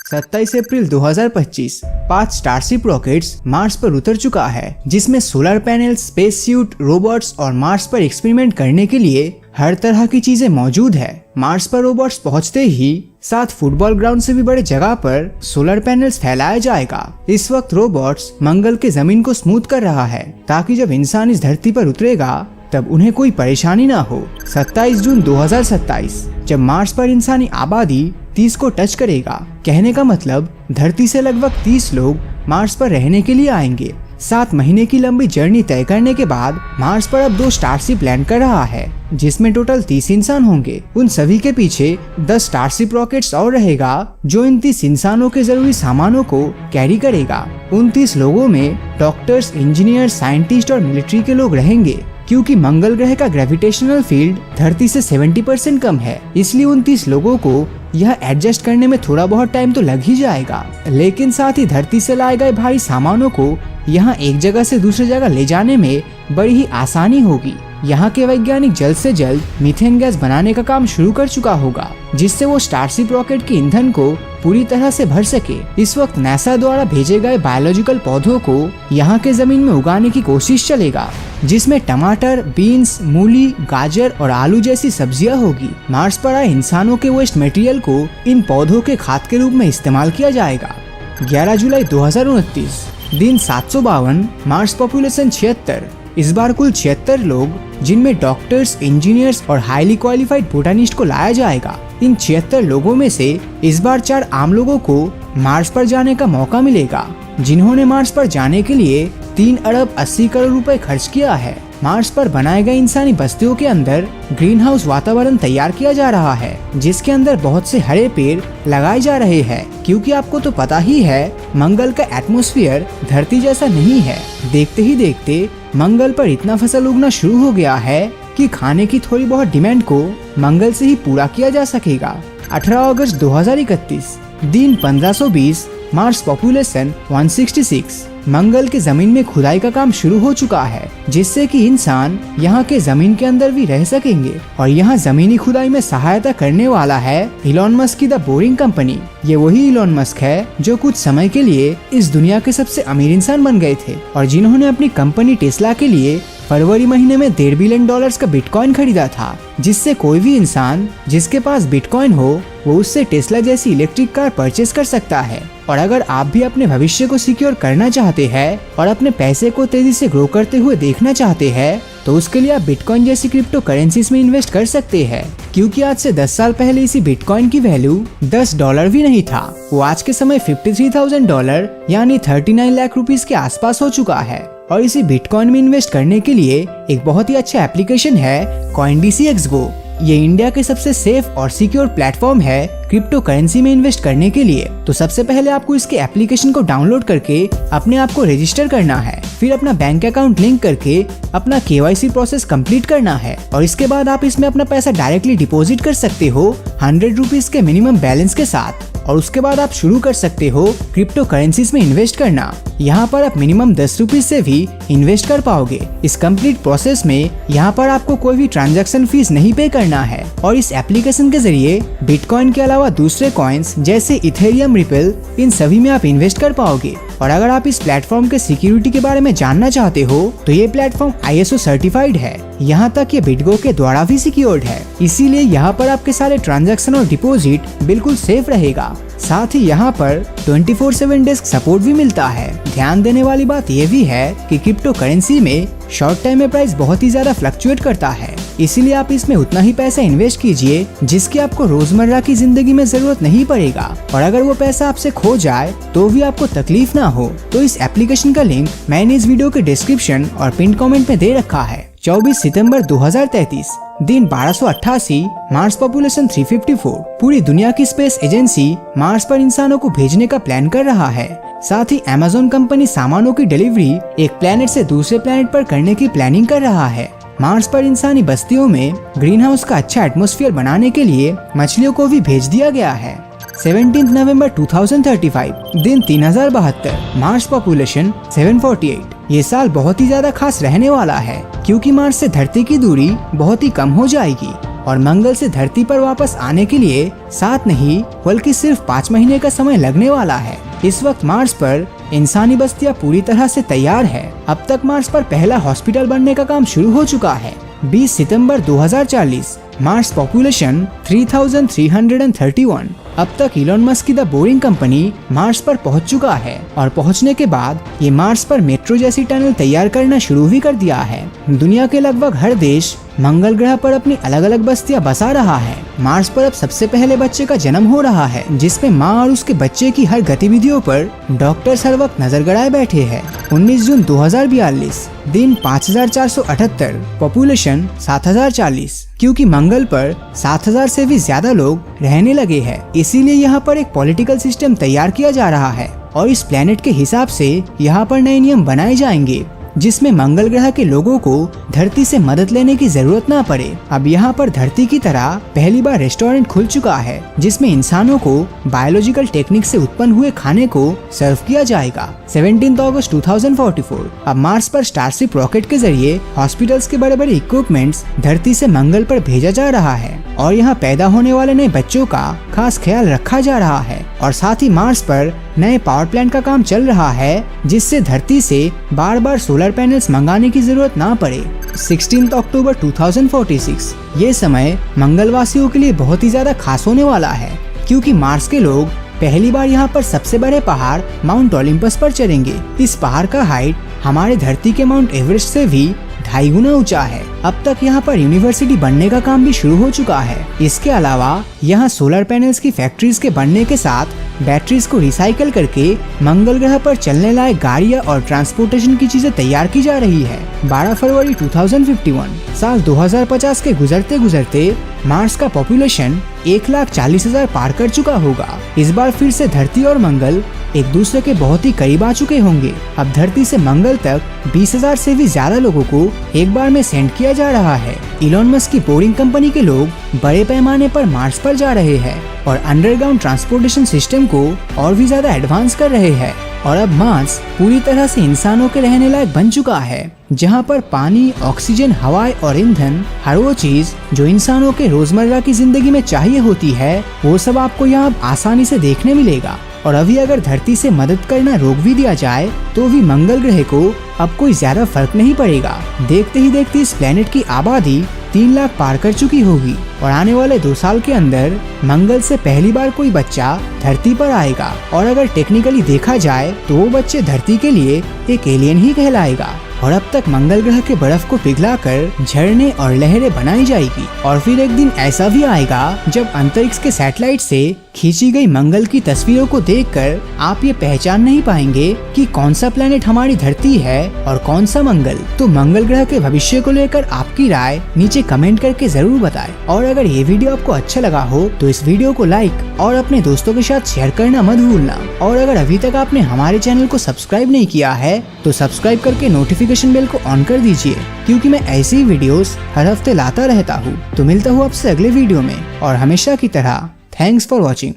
27 अप्रैल 2025 5 starship rockets Mars पर उतर चुका है, जिसमें solar panel, space suit, robots और मार्स पर एक्सपेरिमेंट करने के लिए हर तरह की चीजें मौजूद है। मार्स पर रोबोट्स पहुंचते ही 7 फुटबॉल ग्राउंड से भी बड़े जगह पर सोलर पैनल्स फैलाया जाएगा। इस वक्त रोबोट्स मंगल के जमीन को स्मूथ कर रहा है, ताकि जब इंसान इस धरती पर उतरेगा तब उन्हें कोई परेशानी ना हो। 27 जून 2027 जब मार्स पर इंसानी आबादी 30 को टच करेगा, कहने का मतलब धरती से लगभग 30 लोग मार्स पर रहने के लिए आएंगे। 7 महीने की लंबी जर्नी तय करने के बाद मार्स पर अब 2 स्टारशिप लैंड कर रहा है, जिसमें टोटल 30 इंसान होंगे। उन सभी के पीछे 10 स्टारशिप रॉकेट्स और रहेगा, जो इन 30 इंसानों के जरूरी सामानों को कैरी करेगा। उन 30 लोगों में डॉक्टर्स, इंजीनियर, साइंटिस्ट और मिलिट्री के लोग रहेंगे, क्योंकि मंगल ग्रह का ग्रेविटेशनल फील्ड धरती से 70% कम है। इसलिए उन 30 लोगों को यह एडजस्ट करने में थोड़ा बहुत टाइम तो लग ही जाएगा, लेकिन साथ ही धरती से लाए गए भारी सामानों को यहाँ एक जगह से दूसरी जगह ले जाने में बड़ी ही आसानी होगी। यहाँ के वैज्ञानिक जल्द से जल्द मीथेन गैस बनाने का काम शुरू कर चुका होगा, जिससे वो स्टारशिप रॉकेट के ईंधन को पूरी तरह से भर सके। इस वक्त नासा द्वारा भेजे गए बायोलॉजिकल पौधों को यहाँ के जमीन में उगाने की कोशिश चलेगा, जिसमें टमाटर, बीन्स, मूली, गाजर और आलू जैसी सब्जियां होगी। मार्स पर आए इंसानों के वेस्ट मटेरियल को इन पौधों के खाद के रूप में इस्तेमाल किया जाएगा। 11 जुलाई 2029 दिन 752, मार्स पॉपुलेशन 76। इस बार कुल 76 लोग, जिनमें डॉक्टर्स, इंजीनियर्स और हाईली क्वालिफाइड बोटानिस्ट को लाया जाएगा। इन 76 लोगों में से इस बार 4 आम लोगों को मार्स पर जाने का मौका मिलेगा, जिन्होंने मार्स पर जाने के लिए 3 अरब 80 करोड़ रुपए खर्च किया है। मार्स पर बनाए गए इंसानी बस्तियों के अंदर ग्रीन हाउस वातावरण तैयार किया जा रहा है, जिसके अंदर बहुत से हरे पेड़ लगाए जा रहे हैं, क्योंकि आपको तो पता ही है मंगल का एटमॉस्फेयर धरती जैसा नहीं है। देखते ही देखते मंगल पर इतना फसल उगना शुरू हो गया है कि खाने की थोड़ी बहुत डिमांड को मंगल से ही पूरा किया जा सकेगा। 18 अगस्त 2031 दिन 1520, मार्स पॉपुलेशन 166। मंगल के जमीन में खुदाई का काम शुरू हो चुका है, जिससे कि इंसान यहाँ के जमीन के अंदर भी रह सकेंगे। और यहाँ जमीनी खुदाई में सहायता करने वाला है इलॉन मस्क की द बोरिंग कंपनी। ये वही इलॉन मस्क है जो कुछ समय के लिए इस दुनिया के सबसे अमीर इंसान बन गए थे, और जिन्होंने अपनी कंपनी टेस्ला के लिए फरवरी महीने में $1.5 बिलियन का बिटकॉइन खरीदा था, जिससे कोई भी इंसान जिसके पास बिटकॉइन हो वो उससे टेस्ला जैसी इलेक्ट्रिक कार परचेस कर सकता है। और अगर आप भी अपने भविष्य को सिक्योर करना चाहते हैं और अपने पैसे को तेजी से ग्रो करते हुए देखना चाहते हैं, तो उसके लिए आप बिटकॉइन जैसी क्रिप्टो करेंसीज में इन्वेस्ट कर सकते हैं, क्योंकि आज से 10 साल पहले इसी बिटकॉइन की वैल्यू $10 भी नहीं था। वो आज के समय $53,000 यानी 39 लाख रुपीस के आसपास हो चुका है। और इसी बिटकॉइन में इन्वेस्ट करने के लिए एक बहुत ही अच्छा एप्लीकेशन है CoinDC X-Go। ये इंडिया के सबसे सेफ और सिक्योर प्लेटफॉर्म है क्रिप्टो करेंसी में इन्वेस्ट करने के लिए। तो सबसे पहले आपको इसके एप्लीकेशन को डाउनलोड करके अपने आप को रजिस्टर करना है, फिर अपना बैंक अकाउंट लिंक करके अपना KYC प्रोसेस कंप्लीट करना है, और इसके बाद आप इसमें अपना पैसा डायरेक्टली डिपॉजिट कर सकते हो 100 रुपीज के मिनिमम बैलेंस के साथ। और उसके बाद आप शुरू कर सकते हो क्रिप्टो करेंसीज में इन्वेस्ट करना। यहाँ पर आप मिनिमम 10 रुपीज से भी इन्वेस्ट कर पाओगे। इस कंप्लीट प्रोसेस में यहाँ पर आपको कोई भी ट्रांजैक्शन फीस नहीं पे करना है, और इस एप्लीकेशन के जरिए बिटकॉइन के अलावा दूसरे कॉइन्स जैसे इथेरियम, रिपल, इन सभी में आप इन्वेस्ट कर पाओगे। और अगर आप इस प्लेटफॉर्म के सिक्योरिटी के बारे में जानना चाहते हो, तो ये प्लेटफॉर्म ISO सर्टिफाइड है। यहाँ तक ये बिटगो के द्वारा भी सिक्योर्ड है, इसीलिए यहाँ पर आपके सारे ट्रांजैक्शन और डिपॉजिट बिल्कुल सेफ रहेगा। साथ ही यहाँ पर 24/7 डेस्क सपोर्ट भी मिलता है। ध्यान देने वाली बात यह भी है कि क्रिप्टो करेंसी में शॉर्ट टाइम में प्राइस बहुत ही ज्यादा फ्लक्चुएट करता है, इसीलिए आप इसमें उतना ही पैसा इन्वेस्ट कीजिए जिसकी आपको रोजमर्रा की जिंदगी में जरूरत नहीं पड़ेगा। और अगर वो पैसा आपसे खो जाए तो भी आपको तकलीफ ना हो। तो इस एप्लीकेशन का लिंक मैंने इस वीडियो के डिस्क्रिप्शन और पिन कमेंट में दे रखा है। 24 सितंबर 2033 दिन 1288, मार्स पॉपुलेशन 354। पूरी दुनिया की स्पेस एजेंसी मार्स पर इंसानों को भेजने का प्लान कर रहा है। साथ ही अमेज़न कंपनी सामानों की डिलीवरी एक प्लेनेट से दूसरे प्लेनेट पर करने की प्लानिंग कर रहा है। मार्स पर इंसानी बस्तियों में ग्रीन हाउस का अच्छा एटमॉस्फेयर बनाने के लिए मछलियों को भी भेज दिया गया है। 17 नवंबर 2035 दिन 3072, मार्स पॉपुलेशन 748। ये साल बहुत ही ज्यादा खास रहने वाला है, क्योंकि मार्स से धरती की दूरी बहुत ही कम हो जाएगी और मंगल से धरती पर वापस आने के लिए 7 नहीं बल्कि सिर्फ 5 महीने का समय लगने वाला है। इस वक्त मार्स पर इंसानी बस्तियां पूरी तरह से तैयार है। अब तक मार्स पर पहला हॉस्पिटल बनने का काम शुरू हो चुका है। 20 सितंबर 2040 मार्स पॉपुलेशन 3331। अब तक इलॉन मस्क की द बोरिंग कंपनी मार्स पर पहुंच चुका है और पहुंचने के बाद ये मार्स पर मेट्रो जैसी टनल तैयार करना शुरू भी कर दिया है। दुनिया के लगभग हर देश मंगल ग्रह पर अपनी अलग अलग बस्तियां बसा रहा है। मार्स पर अब सबसे पहले बच्चे का जन्म हो रहा है, जिसमें माँ और उसके बच्चे की हर गतिविधियों पर डॉक्टर हर वक्त नजर गड़ाए बैठे हैं। 19 जून 2042 दिन 5478, पॉपुलेशन 7040। क्योंकि मंगल पर 7000 से भी ज्यादा लोग रहने लगे हैं, इसीलिए यहाँ पर एक पॉलिटिकल सिस्टम तैयार किया जा रहा है और इस प्लेनेट के हिसाब से यहाँ पर नए नियम बनाए जाएंगे, जिसमें मंगल ग्रह के लोगों को धरती से मदद लेने की जरूरत ना पड़े। अब यहाँ पर धरती की तरह पहली बार रेस्टोरेंट खुल चुका है, जिसमें इंसानों को बायोलॉजिकल टेक्निक से उत्पन्न हुए खाने को सर्व किया जाएगा। 17 अगस्त 2044 अब मार्स पर स्टारशिप रॉकेट के जरिए हॉस्पिटल्स के बड़े बड़े इक्विपमेंट्स धरती से मंगल पर भेजा जा रहा है और यहाँ पैदा होने वाले नए बच्चों का खास ख्याल रखा जा रहा है। और साथ ही मार्स पर नए पावर प्लांट का काम चल रहा है, जिससे धरती से बार बार सोलर पैनल्स मंगाने की जरूरत ना पड़े। 16 अक्टूबर 2046 ये समय मंगलवासियों के लिए बहुत ही ज्यादा खास होने वाला है, क्योंकि मार्स के लोग पहली बार यहाँ पर सबसे बड़े पहाड़ माउंट ओलंपस पर चढ़ेंगे। इस पहाड़ का हाइट हमारे धरती के माउंट एवरेस्ट से भी 2.5 गुना ऊंचा है। अब तक यहाँ पर यूनिवर्सिटी बनने का काम भी शुरू हो चुका है। इसके अलावा यहाँ सोलर पैनल्स की फैक्ट्रीज के बनने के साथ बैटरीज को रिसाइकल करके मंगल ग्रह पर चलने लायक गाड़ियाँ और ट्रांसपोर्टेशन की चीजें तैयार की जा रही है। 12 फरवरी 2051 साल 2050 के गुजरते गुजरते मार्स का पॉपुलेशन 1,40,000 पार कर चुका होगा। इस बार फिर से धरती और मंगल एक दूसरे के बहुत ही करीब आ चुके होंगे। अब धरती से मंगल तक 20,000 से भी ज्यादा लोगों को एक बार में सेंड किया जा रहा है। इलॉन मस्क की बोरिंग कंपनी के लोग बड़े पैमाने पर मार्स पर जा रहे हैं और अंडरग्राउंड ट्रांसपोर्टेशन सिस्टम को और भी ज्यादा एडवांस कर रहे हैं। और अब मार्स पूरी तरह से इंसानों के रहने लायक बन चुका है, जहाँ पर पानी, ऑक्सीजन, हवाएं और ईंधन, हर वो चीज जो इंसानों के रोजमर्रा की जिंदगी में चाहिए होती है, वो सब आपको यहाँ आसानी से देखने मिलेगा। और अभी अगर धरती से मदद करना रोक भी दिया जाए तो भी मंगल ग्रह को अब कोई ज्यादा फर्क नहीं पड़ेगा। देखते ही देखते इस प्लेनेट की आबादी 3 लाख पार कर चुकी होगी और आने वाले 2 साल के अंदर मंगल से पहली बार कोई बच्चा धरती पर आएगा। और अगर टेक्निकली देखा जाए तो वो बच्चे धरती के लिए एक एलियन ही कहलाएगा। और अब तक मंगल ग्रह के बर्फ को पिघलाकर झरने और लहरें बनाई जाएगी। और फिर एक दिन ऐसा भी आएगा जब अंतरिक्ष के सैटेलाइट से खींची गई मंगल की तस्वीरों को देखकर आप ये पहचान नहीं पाएंगे कि कौन सा प्लेनेट हमारी धरती है और कौन सा मंगल। तो मंगल ग्रह के भविष्य को लेकर आपकी राय नीचे कमेंट करके जरूर बताएं। और अगर ये वीडियो आपको अच्छा लगा हो तो इस वीडियो को लाइक और अपने दोस्तों के साथ शेयर करना मत भूलना। और अगर अभी तक आपने हमारे चैनल को सब्सक्राइब नहीं किया है तो सब्सक्राइब करके नोटिफिकेशन बेल को ऑन कर दीजिए, क्योंकि मैं ऐसी वीडियोस हर हफ्ते लाता रहता हूँ। तो मिलता हूँ आपसे अगले वीडियो में और हमेशा की तरह थैंक्स फॉर वॉचिंग।